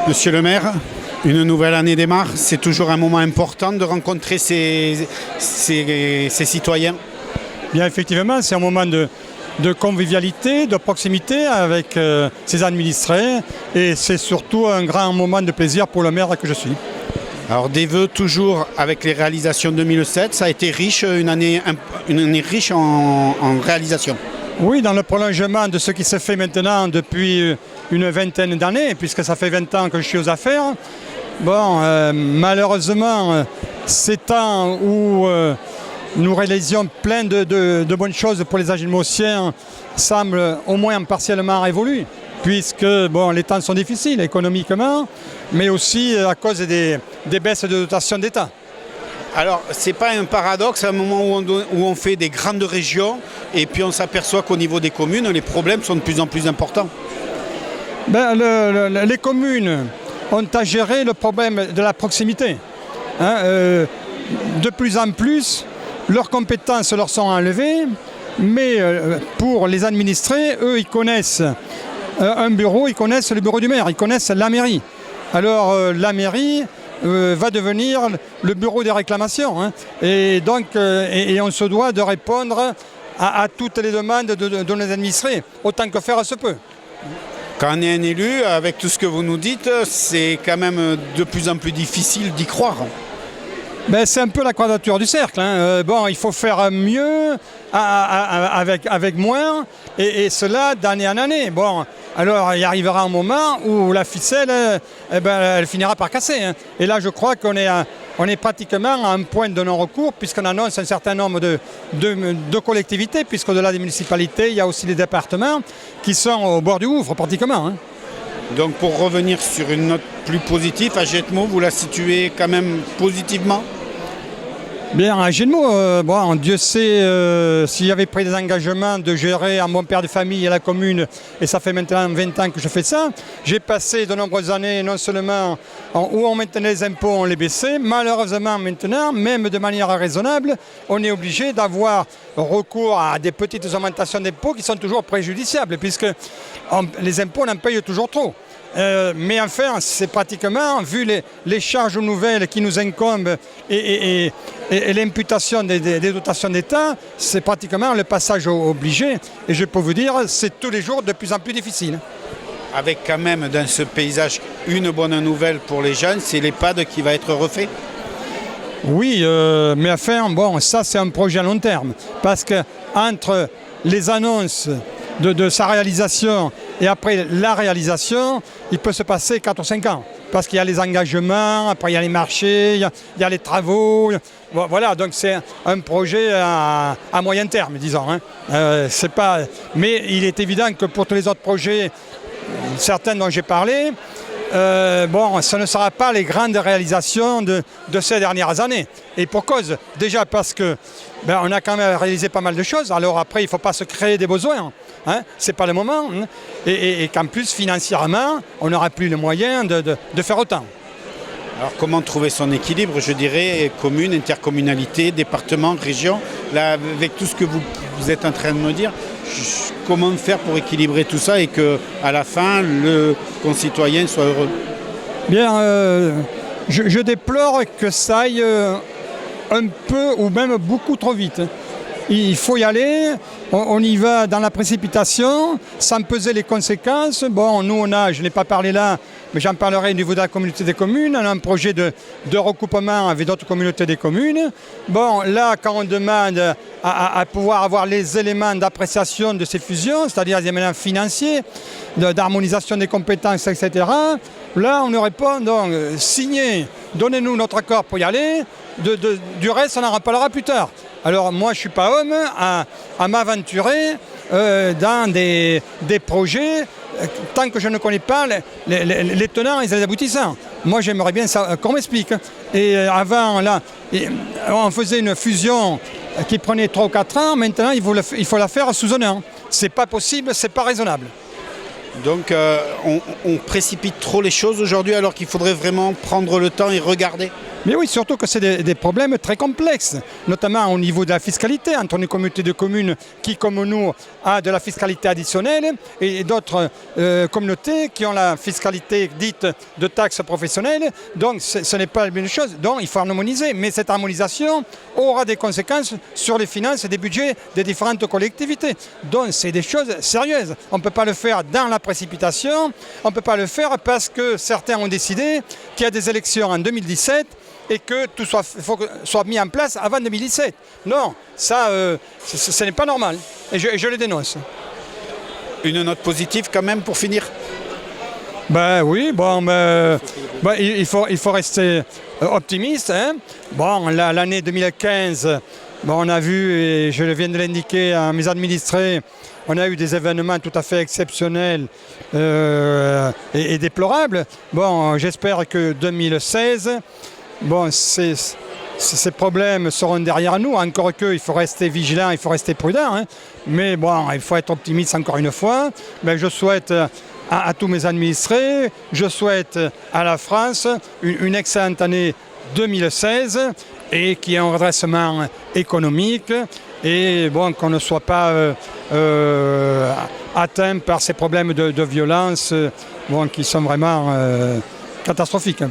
Monsieur le maire, une nouvelle année démarre. C'est toujours un moment important de rencontrer ses citoyens. Bien, effectivement, c'est un moment de convivialité, de proximité avec ses administrés et c'est surtout un grand moment de plaisir pour le maire que je suis. Alors des vœux toujours avec les réalisations 2007, ça a été riche, une année riche en réalisations. Oui, dans le prolongement de ce qui se fait maintenant depuis une vingtaine d'années, puisque ça fait 20 ans que je suis aux affaires. Bon, malheureusement, ces temps où nous réalisions plein de bonnes choses pour les Agilmotiens semblent au moins partiellement révolus, puisque bon, les temps sont difficiles économiquement, mais aussi à cause des baisses de dotation d'État. Alors, ce n'est pas un paradoxe à un moment où on fait des grandes régions et puis on s'aperçoit qu'au niveau des communes, les problèmes sont de plus en plus importants. Ben, les communes ont à gérer le problème de la proximité. De plus en plus, leurs compétences leur sont enlevées, mais pour les administrés, eux, ils connaissent un bureau, ils connaissent le bureau du maire, ils connaissent la mairie. Alors, la mairie va devenir le bureau des réclamations. Et donc, on se doit de répondre à toutes les demandes de nos administrés, autant que faire se peut. Quand on est un élu, avec tout ce que vous nous dites, c'est quand même de plus en plus difficile d'y croire. Ben, c'est un peu la quadrature du cercle. Bon, il faut faire mieux avec moins, et cela d'année en année. Bon, alors il arrivera un moment où la ficelle, elle finira par casser. Et là, je crois qu'on est pratiquement à un point de non-recours, puisqu'on annonce un certain nombre de collectivités, puisqu'au-delà des municipalités, il y a aussi les départements qui sont au bord du gouffre, pratiquement. Donc pour revenir sur une note plus positive, Agetmo, vous la situez quand même positivement? Bien, à Agetmo, bon, Dieu sait s'il avait pris des engagements de gérer un bon père de famille à la commune, et ça fait maintenant 20 ans que je fais ça. J'ai passé de nombreuses années, non seulement où on maintenait les impôts, on les baissait. Malheureusement, maintenant, même de manière raisonnable, on est obligé d'avoir recours à des petites augmentations d'impôts qui sont toujours préjudiciables, puisque les impôts, on en paye toujours trop. Mais enfin, c'est pratiquement, vu les charges nouvelles qui nous incombent et l'imputation des dotations d'État, c'est pratiquement le passage obligé. Et je peux vous dire, c'est tous les jours de plus en plus difficile. Avec quand même dans ce paysage une bonne nouvelle pour les jeunes, c'est l'EHPAD qui va être refait? Oui, mais enfin, bon, ça c'est un projet à long terme. Parce que entre les annonces de sa réalisation et après la réalisation, il peut se passer 4 ou 5 ans. Parce qu'il y a les engagements, après il y a les marchés, il y a les travaux. Voilà, donc c'est un projet à moyen terme, disons. C'est pas... Mais il est évident que pour tous les autres projets, certains dont j'ai parlé, bon, ce ne sera pas les grandes réalisations de ces dernières années. Et pour cause, déjà parce que on a quand même réalisé pas mal de choses, alors après il ne faut pas se créer des besoins, c'est pas le moment, et qu'en plus financièrement, on n'aura plus les moyens de faire autant. Alors comment trouver son équilibre, je dirais, commune, intercommunalité, département, région, là avec tout ce que vous êtes en train de me dire, comment faire pour équilibrer tout ça et qu'à la fin, le concitoyen soit heureux? Bien, je déplore que ça aille un peu ou même beaucoup trop vite. Il faut y aller, on y va dans la précipitation, sans peser les conséquences. Bon, nous je n'ai pas parlé là, mais j'en parlerai au niveau de la communauté des communes. On a un projet de recoupement avec d'autres communautés des communes. Bon, là, quand on demande à pouvoir avoir les éléments d'appréciation de ces fusions, c'est-à-dire les éléments financiers, d'harmonisation des compétences, etc., là, on nous répond, donc, signez, donnez-nous notre accord pour y aller, du reste, on en reparlera plus tard. Alors moi, je ne suis pas homme à m'aventurer dans des projets tant que je ne connais pas les tenants et les aboutissants. Moi, j'aimerais bien qu'on m'explique. Et avant, là, on faisait une fusion qui prenait 3 ou 4 ans. Maintenant, il faut la faire sous 1 an. Ce n'est pas possible, ce n'est pas raisonnable. Donc, on précipite trop les choses aujourd'hui alors qu'il faudrait vraiment prendre le temps et regarder. Mais oui, surtout que c'est des problèmes très complexes, notamment au niveau de la fiscalité, entre une communauté de communes qui, comme nous, a de la fiscalité additionnelle et d'autres communautés qui ont la fiscalité dite de taxes professionnelles. Donc ce n'est pas la même chose, donc il faut harmoniser. Mais cette harmonisation aura des conséquences sur les finances et des budgets des différentes collectivités. Donc c'est des choses sérieuses. On ne peut pas le faire dans la précipitation, on ne peut pas le faire parce que certains ont décidé qu'il y a des élections en 2017 et que tout soit mis en place avant 2017. Non, ça, ce n'est pas normal. Et je le dénonce. Une note positive quand même pour finir? Ben oui, bon, il faut rester optimiste. Hein. Bon, l'année 2015, bon, on a vu, et je viens de l'indiquer à mes administrés, on a eu des événements tout à fait exceptionnels et déplorables. Bon, j'espère que 2016, bon, ces problèmes seront derrière nous, encore qu'il faut rester vigilant, il faut rester prudent. Hein. Mais bon, il faut être optimiste encore une fois. Ben, je souhaite à tous mes administrés, je souhaite à la France une excellente année 2016 et qu'il y ait un redressement économique et bon, qu'on ne soit pas atteint par ces problèmes de violence bon, qui sont vraiment catastrophiques. Hein.